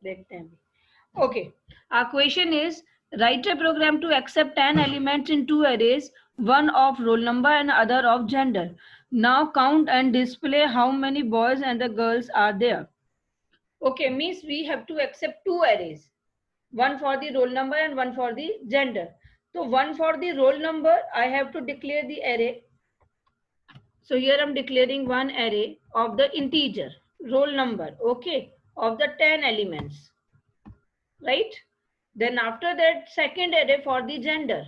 देखते हैं अभी. Okay, our question is write a program to accept 10 elements in two arrays, one of roll number and other of gender. Now count and display how many boys and the girls are there. Okay, means we have to accept two arrays, one for the roll number and one for the gender. So one for the roll number, I have to declare the array. So here I'm declaring one array of the integer roll number, okay, of the 10 elements, right? Then after that, second array for the gender.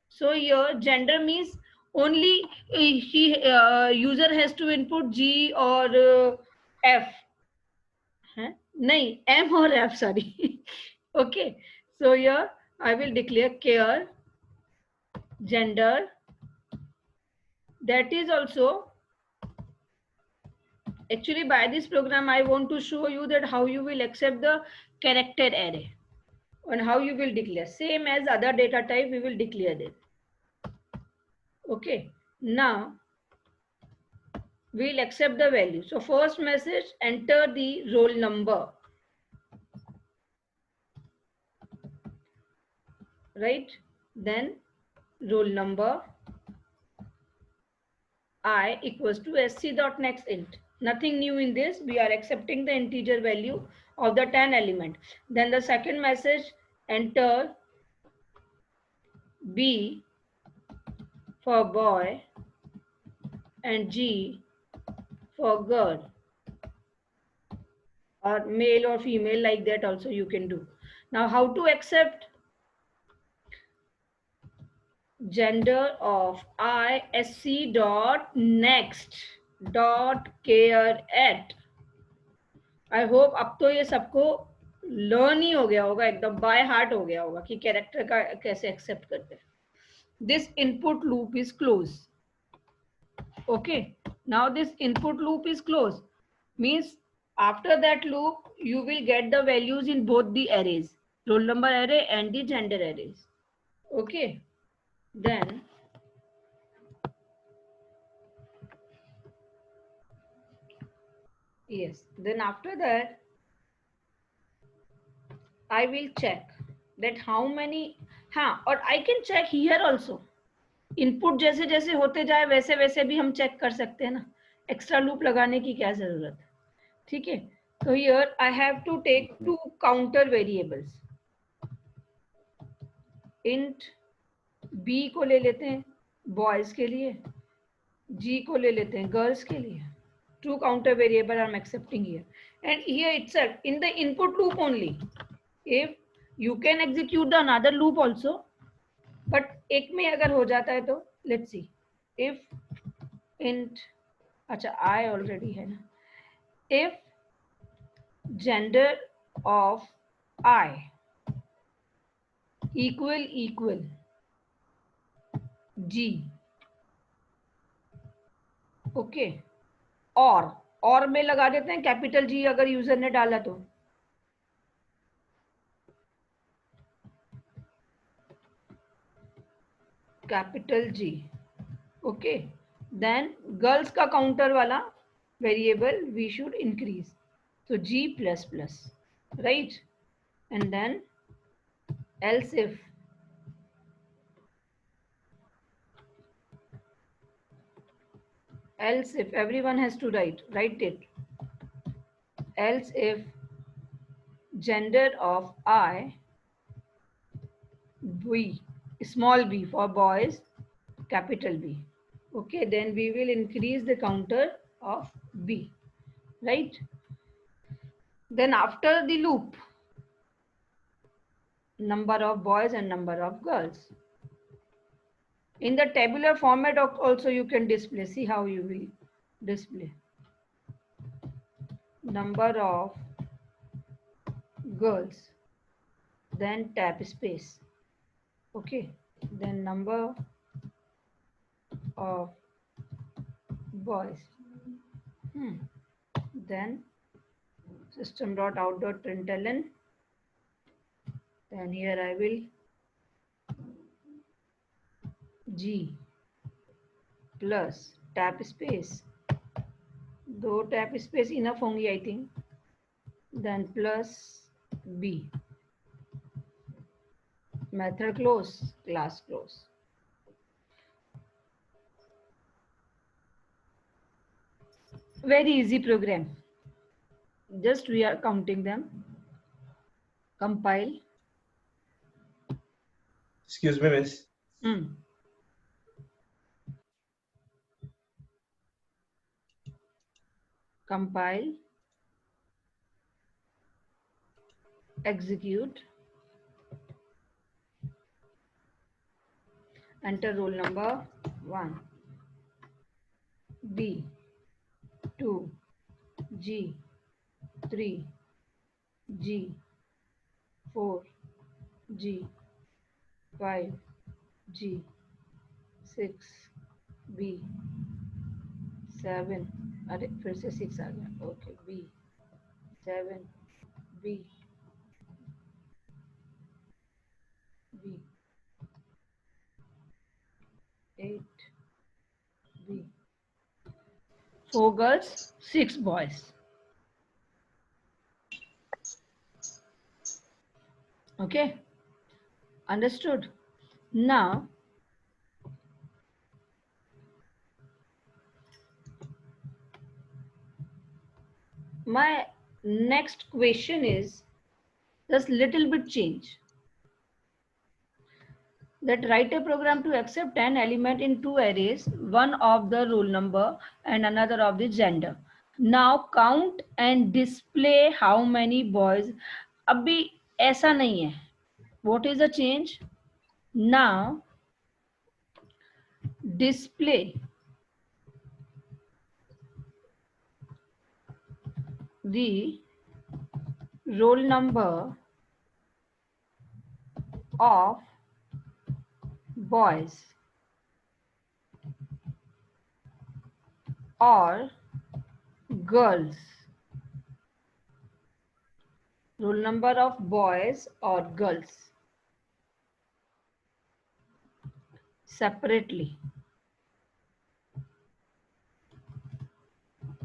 So here gender means only user has to input G or F. Huh? Nahin, M or F, sorry. Okay. So here I will declare care gender. That is also, actually by this program I want to show you that how you will accept the character array and how you will declare. Same as other data type, we will declare it. Okay. Now we'll accept the value. So first message, enter the roll number. Right? Then roll number I equals to sc.nextInt. Nothing new in this. We are accepting the integer value of the 10 element. Then the second message, enter B for boy and G for girl, or male or female, like that also you can do. Now how to accept gender of isc dot next dot care at. I hope अब तो ये सबको learn ही हो गया होगा, एकदम by heart हो गया होगा कि कैरेक्टर का कैसे एक्सेप्ट करते हैं. This input loop is close. Okay, now this input loop is close means after that loop you will get the values in both the arrays, roll number array and the gender arrays. Okay, then yes, then after that I will check that how many. हाँ, और I can check here also. Input जैसे जैसे होते जाए वैसे वैसे भी हम चेक कर सकते हैं ना, एक्स्ट्रा लूप लगाने की क्या जरूरत है. ठीक है, तो here I have to take two counter variables. Int B को ले लेते हैं बॉयज के लिए, जी को ले लेते हैं गर्ल्स के लिए. Two counter variable I am accepting here and here itself in the input loop only. If you can execute the another loop also, but एक में अगर हो जाता है तो लेट्स सी. इफ इंट, अच्छा आई ऑलरेडी है ना. If gender of I equal G. Okay, और में लगा देते हैं कैपिटल जी अगर यूजर ने डाला तो. Capital G. Okay, then girls का काउंटर वाला variable we should increase, so g plus plus, right? And then else if everyone has to write it, else if gender of I b, small b for boys, capital B. Okay, then we will increase the counter of B, right? Then after the loop, number of boys and number of girls. In the tabular format also you can display. See how you will display. Number of girls, then tab space. Okay, then number of boys. Then system.out.println. Then here I will G plus tab space. दो tab space enough होंगी I think. Then plus B. Method close, class close. Very easy program. Just we are counting them. Compile. Excuse me, miss. Compile. Execute. Enter roll number 1. B. 2. G. 3. G. 4. G. 5. G. 6. B. 7. अरे फिर से 6 आ गया. Okay. B. 7. B. B. 8. B. 4 girls, 6 boys. Okay. Understood? Now, my next question is just little bit change. That write a program to accept an element in 2 arrays, one of the roll number and another of the gender. Now count and display how many boys. अभी ऐसा नहीं है. What is the change? Now display the roll number of boys or girls. Roll number of boys or girls separately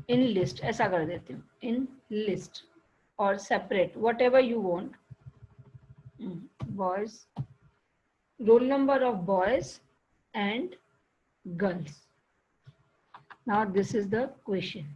in list. ऐसा कर देती हूँ. In list or separate, whatever you want. Boys, roll number of boys and girls. Now this is the question.